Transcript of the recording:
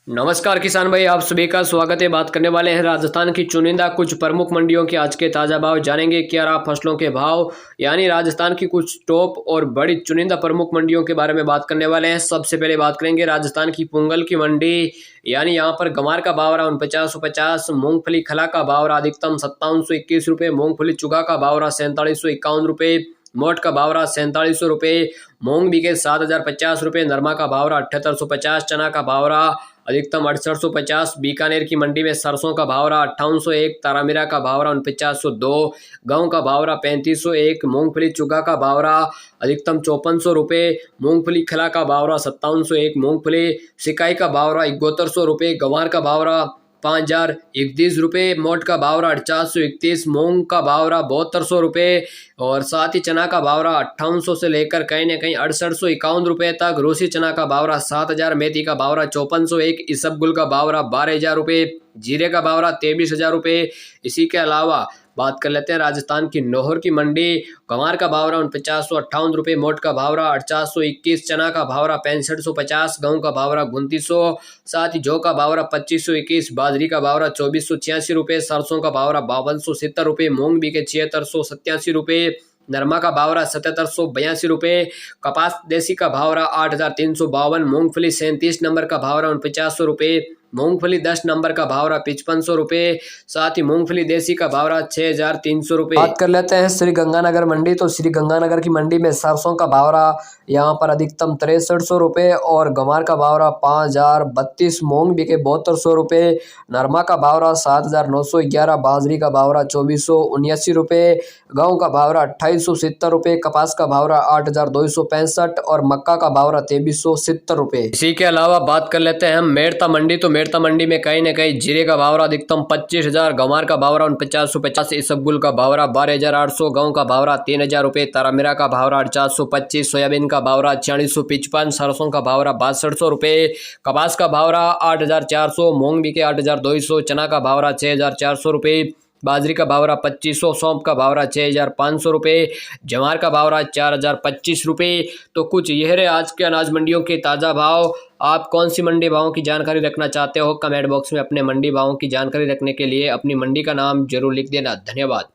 नमस्कार किसान भाई, आप सभी का स्वागत है। बात करने वाले हैं राजस्थान की चुनिंदा कुछ प्रमुख मंडियों के आज के ताज़ा भाव जानेंगे। क्या फसलों के भाव यानी राजस्थान की कुछ टॉप और बड़ी चुनिंदा प्रमुख मंडियों के बारे में बात करने वाले हैं। सबसे पहले बात करेंगे राजस्थान की पुंगल की मंडी, यानी यहाँ पर गंवार का भाव रहा 4950, मूंगफली खला का भाव रहा अधिकतम 5721 रुपये, मूंगफली चुगा का भाव रहा 4751 रुपये, मोट का भाव रहा 4700 रुपये, मूंग बीघे 7050 रुपये, नरमा का भाव रहा 7850, चना का भाव रहा अधिकतम 6850। बीकानेर की मंडी में सरसों का भाव रहा 5801, तारामीरा का भाव रहा 4902, गेहूं का भाव रहा 3501, मूंगफली चुगा का भाव रहा अधिकतम 5400 रुपये, मूंगफली खला का भाव रहा 5701, मूंगफली सिकाई का भाव रहा 7100 रुपये, गंवार का भाव रहा 5031 रुपये, मोट का भाव रहा 4831, मूंग का भाव रहा 7200 रुपये और साथ ही चना का भाव रहा 5800 से लेकर कहीं ना कहीं 6851 रुपये तक। रूसी चना का भाव रहा 7000, मेथी का भाव रहा 5401, इसबगुल का भाव रहा 12000 रुपये, जीरे का भाव रहा 23000 रुपये। इसी के अलावा बात कर लेते हैं राजस्थान की नौहर की मंडी, गंवार का भाव रहा 4958 रुपये, मोट का भाव रहा 4821, चना का भाव रहा 6550, गेहूं का भाव रहा 2900, साथ ही जौ का भाव रहा 2521, बाजरी का भाव रहा 2486 रुपये, सरसों का भाव रहा 5270 रुपये, मूंग बीघे 7687 रुपये, नरमा का भाव रहा 7782 रुपये, कपास देसी का भाव रहा 8352, मूंगफली 37 नंबर का भाव रहा 4900 रुपये, मूंगफली 10 नंबर का भाव रहा 5500 रुपये, साथ ही मूंगफली देसी का भाव रहा 6300 रुपये। बात कर लेते हैं श्री गंगानगर मंडी, तो श्री गंगानगर की मंडी में सरसों का भाव रहा यहाँ पर अधिकतम 6300 रुपये और गंवार का भाव रहा 5032, मूंग बीघे 7200 रुपये, नरमा का भाव रहा 7911, बाजरी का भाव रहा 2479 रुपये, गेहूं का भाव रहा 2870 रुपये, कपास का भाव रहा 8265 और मक्का का भाव रहा 2370 रुपये। इसी के अलावा बात कर लेते हैं हम मेड़ता मंडी, तो मेड़ता मंडी में कहीं ना कहीं जीरे का भाव रहा अधिकतम 25000, गंवार का भाव रहा 4950, इसबगुल का भाव रहा 12800, गेहूं का भाव रहा 3000 रुपये, तारामीरा का भाव रहा 425, सोयाबीन का भाव रहा 4655, सरसों का भाव रहा 6200 रुपये, कपास का भाव रहा 8400, मूंग बीघे 8200, चना का भाव रहा 6400 रुपये, बाजरी का भाव रहा 2500, सौंफ का भाव रहा 6500 रुपये, जवार का भाव रहा 4025 रुपये। तो कुछ यह रहे आज के अनाज मंडियों के ताज़ा भाव। आप कौन सी मंडी भावों की जानकारी रखना चाहते हो, कमेंट बॉक्स में अपने मंडी भावों की जानकारी रखने के लिए अपनी मंडी का नाम जरूर लिख देना। धन्यवाद।